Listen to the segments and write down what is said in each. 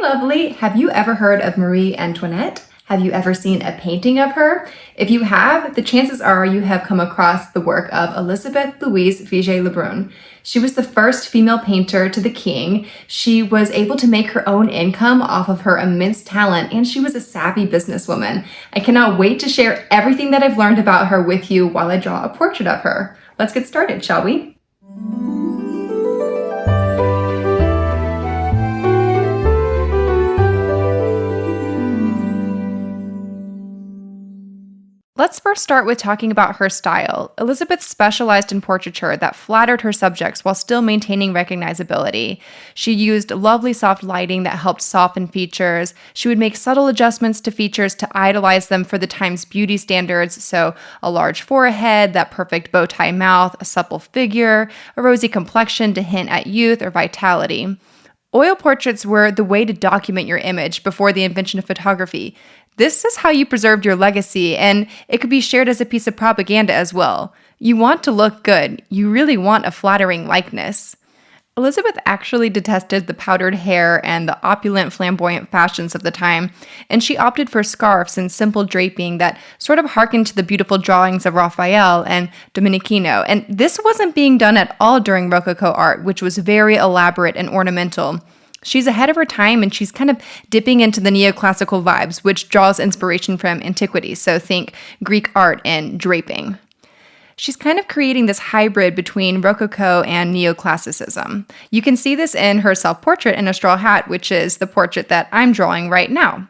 lovely. Have you ever heard of Marie Antoinette? Have you ever seen a painting of her? If you have, the chances are you have come across the work of Élisabeth Louise Vigée Le Brun. She was the first female painter to the king. She was able to make her own income off of her immense talent, and she was a savvy businesswoman. I cannot wait to share everything that I've learned about her with you while I draw a portrait of her. Let's get started, shall we? Let's first start with talking about her style. Élisabeth specialized in portraiture that flattered her subjects while still maintaining recognizability. She used lovely soft lighting that helped soften features. She would make subtle adjustments to features to idolize them for the time's beauty standards, so a large forehead, that perfect bow tie mouth, a supple figure, a rosy complexion to hint at youth or vitality. Oil portraits were the way to document your image before the invention of photography. This is how you preserved your legacy, and it could be shared as a piece of propaganda as well. You want to look good. You really want a flattering likeness. Élisabeth actually detested the powdered hair and the opulent, flamboyant fashions of the time, and she opted for scarves and simple draping that sort of harkened to the beautiful drawings of Raphael and Domenichino. And this wasn't being done at all during Rococo art, which was very elaborate and ornamental. She's ahead of her time, and she's kind of dipping into the neoclassical vibes, which draws inspiration from antiquity, so think Greek art and draping. She's kind of creating this hybrid between Rococo and neoclassicism. You can see this in her self-portrait in a straw hat, which is the portrait that I'm drawing right now.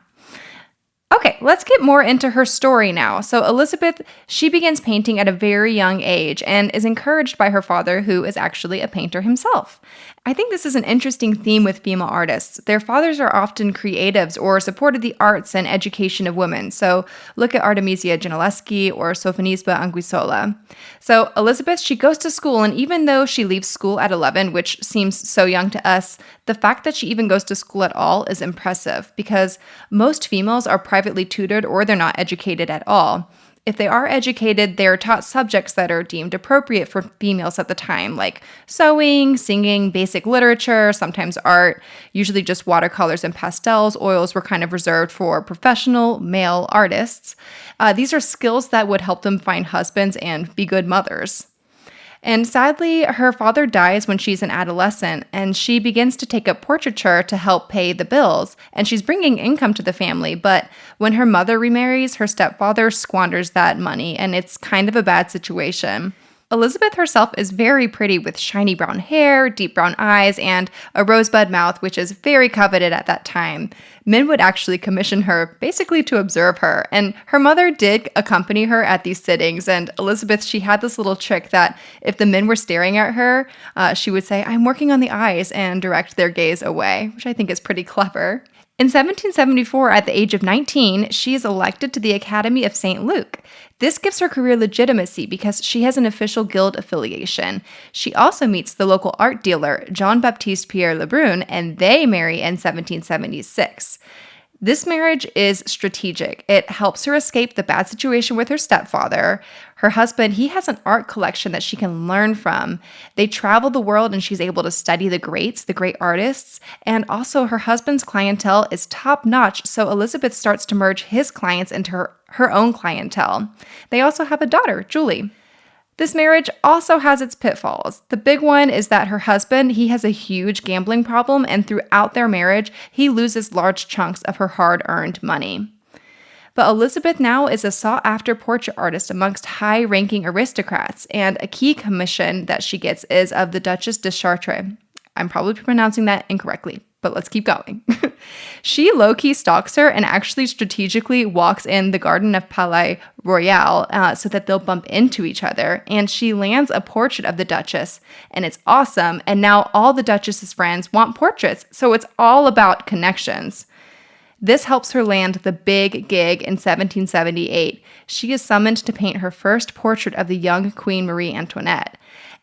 Okay, let's get more into her story now. So Élisabeth, she begins painting at a very young age and is encouraged by her father, who is actually a painter himself. I think this is an interesting theme with female artists. Their fathers are often creatives or supported the arts and education of women. So look at Artemisia Gentileschi or Sofonisba Anguissola. So Élisabeth, she goes to school, and even though she leaves school at 11, which seems so young to us, the fact that she even goes to school at all is impressive because most females are privately tutored or they're not educated at all. If they are educated, they're taught subjects that are deemed appropriate for females at the time, like sewing, singing, basic literature, sometimes art, usually just watercolors and pastels. Oils were kind of reserved for professional male artists. These are skills that would help them find husbands and be good mothers. And sadly, her father dies when she's an adolescent, and she begins to take up portraiture to help pay the bills, and she's bringing income to the family. But when her mother remarries, her stepfather squanders that money, and it's kind of a bad situation. Élisabeth herself is very pretty with shiny brown hair, deep brown eyes, and a rosebud mouth, which is very coveted at that time. Men would actually commission her basically to observe her, and her mother did accompany her at these sittings, and Élisabeth, she had this little trick that if the men were staring at her, she would say, "I'm working on the eyes," and direct their gaze away, which I think is pretty clever. In 1774, at the age of 19, she is elected to the Academy of St. Luke. This gives her career legitimacy because she has an official guild affiliation. She also meets the local art dealer, Jean-Baptiste Pierre Le Brun, and they marry in 1776. This marriage is strategic. It helps her escape the bad situation with her stepfather. Her husband, he has an art collection that she can learn from. They travel the world, and she's able to study the greats, the great artists. And also her husband's clientele is top-notch, so Élisabeth starts to merge his clients into her own clientele. They also have a daughter, Julie. This marriage also has its pitfalls. The big one is that her husband, he has a huge gambling problem, and throughout their marriage, he loses large chunks of her hard-earned money. But Élisabeth now is a sought-after portrait artist amongst high-ranking aristocrats, and a key commission that she gets is of the Duchess de Chartres. I'm probably pronouncing that incorrectly, but let's keep going. She low-key stalks her and actually strategically walks in the garden of Palais Royal so that they'll bump into each other. And she lands a portrait of the Duchess, and it's awesome. And now all the Duchess's friends want portraits, so it's all about connections. This helps her land the big gig in 1778. She is summoned to paint her first portrait of the young Queen Marie Antoinette.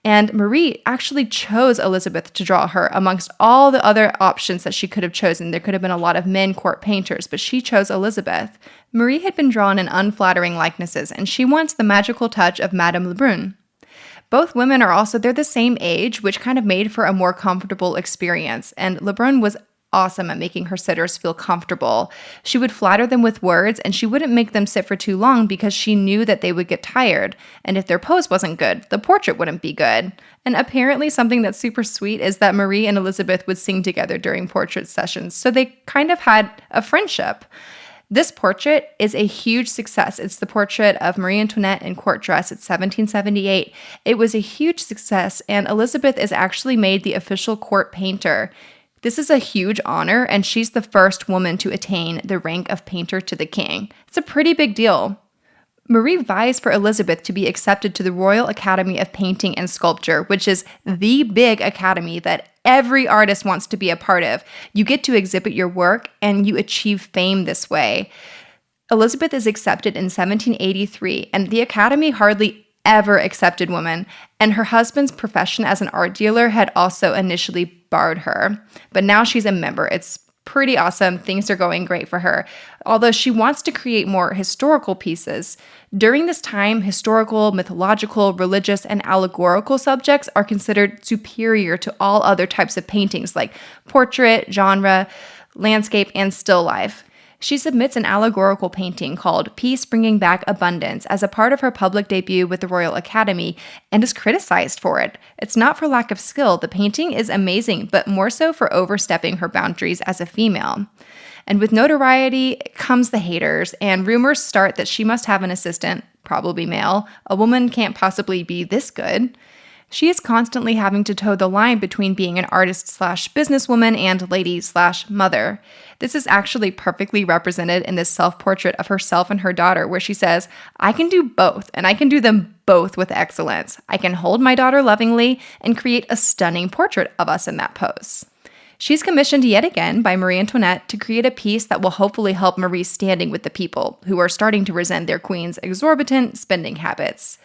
And Marie actually chose Élisabeth to draw her amongst all the other options that she could have chosen. There could have been a lot of men court painters, but she chose Élisabeth. Marie had been drawn in unflattering likenesses, and she wants the magical touch of Madame Le Brun. Both women are also, they're the same age, which kind of made for a more comfortable experience. And Le Brun was awesome at making her sitters feel comfortable. She would flatter them with words, and she wouldn't make them sit for too long because she knew that they would get tired. And if their pose wasn't good, the portrait wouldn't be good. And apparently something that's super sweet is that Marie and Elizabeth would sing together during portrait sessions, so they kind of had a friendship. This portrait is a huge success. It's the portrait of Marie Antoinette in court dress. It's 1778. It was a huge success, and Elizabeth is actually made the official court painter. This is a huge honor, and she's the first woman to attain the rank of painter to the king. It's a pretty big deal. Marie vies for Elizabeth to be accepted to the Royal Academy of Painting and Sculpture, which is the big academy that every artist wants to be a part of. You get to exhibit your work, and you achieve fame this way. Elizabeth is accepted in 1783, and the academy hardly ever accepted women, and her husband's profession as an art dealer had also initially barred her. But now she's a member. It's pretty awesome. Things are going great for her. Although she wants to create more historical pieces. During this time, historical, mythological, religious, and allegorical subjects are considered superior to all other types of paintings like portrait, genre, landscape, and still life. She submits an allegorical painting called Peace Bringing Back Abundance as a part of her public debut with the Royal Academy and is criticized for it. It's not for lack of skill. The painting is amazing, but more so for overstepping her boundaries as a female. And with notoriety comes the haters, and rumors start that she must have an assistant, probably male. A woman can't possibly be this good. She is constantly having to toe the line between being an artist/businesswoman and lady/mother. This is actually perfectly represented in this self-portrait of herself and her daughter, where she says, "I can do both, and I can do them both with excellence. I can hold my daughter lovingly and create a stunning portrait of us in that pose." She's commissioned yet again by Marie Antoinette to create a piece that will hopefully help Marie's standing with the people, who are starting to resent their queen's exorbitant spending habits.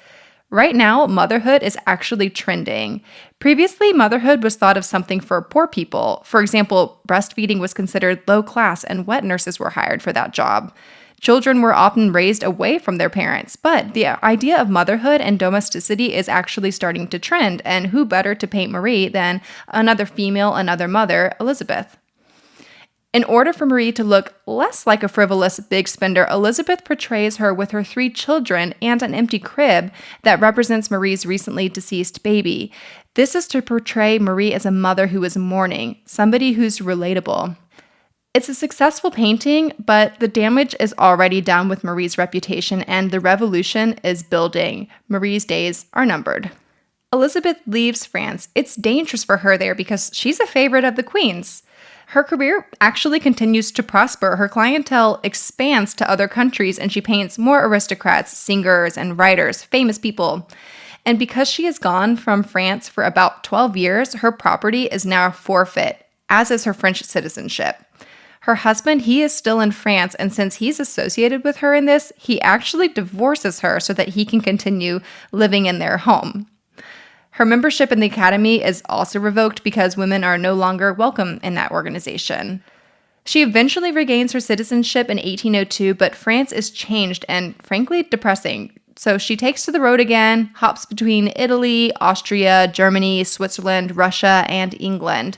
Right now, motherhood is actually trending. Previously, motherhood was thought of something for poor people. For example, breastfeeding was considered low class and wet nurses were hired for that job. Children were often raised away from their parents, but the idea of motherhood and domesticity is actually starting to trend, and who better to paint Marie than another female, another mother, Elizabeth? In order for Marie to look less like a frivolous big spender, Elizabeth portrays her with her 3 children and an empty crib that represents Marie's recently deceased baby. This is to portray Marie as a mother who is mourning, somebody who's relatable. It's a successful painting, but the damage is already done with Marie's reputation, and the revolution is building. Marie's days are numbered. Elizabeth leaves France. It's dangerous for her there because she's a favorite of the queen's. Her career actually continues to prosper. Her clientele expands to other countries, and she paints more aristocrats, singers, and writers, famous people. And because she has gone from France for about 12 years, her property is now forfeit, as is her French citizenship. Her husband, he is still in France, and since he's associated with her in this, he actually divorces her so that he can continue living in their home. Her membership in the Academy is also revoked because women are no longer welcome in that organization. She eventually regains her citizenship in 1802, but France is changed and, frankly, depressing. So she takes to the road again, hops between Italy, Austria, Germany, Switzerland, Russia, and England.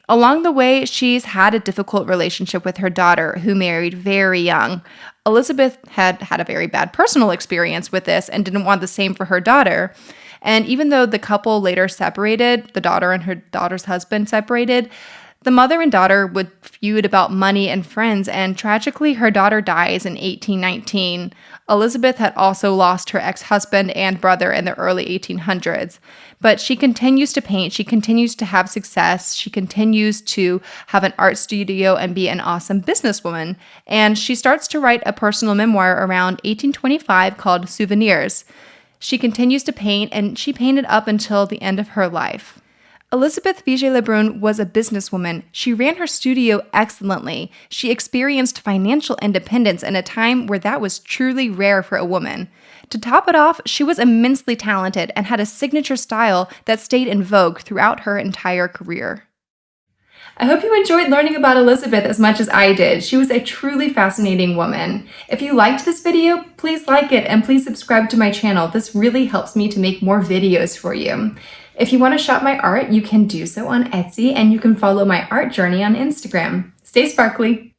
Along the way, she's had a difficult relationship with her daughter, who married very young. Elizabeth had had a very bad personal experience with this and didn't want the same for her daughter. And even though the couple later separated, the daughter and her daughter's husband separated, the mother and daughter would feud about money and friends, and tragically, her daughter dies in 1819. Elizabeth had also lost her ex-husband and brother in the early 1800s. But she continues to paint, she continues to have success, she continues to have an art studio and be an awesome businesswoman. And she starts to write a personal memoir around 1825 called Souvenirs. She continues to paint, and she painted up until the end of her life. Élisabeth Vigée Le Brun was a businesswoman. She ran her studio excellently. She experienced financial independence in a time where that was truly rare for a woman. To top it off, she was immensely talented and had a signature style that stayed in vogue throughout her entire career. I hope you enjoyed learning about Elizabeth as much as I did. She was a truly fascinating woman. If you liked this video, please like it and please subscribe to my channel. This really helps me to make more videos for you. If you want to shop my art, you can do so on Etsy, and you can follow my art journey on Instagram. Stay sparkly!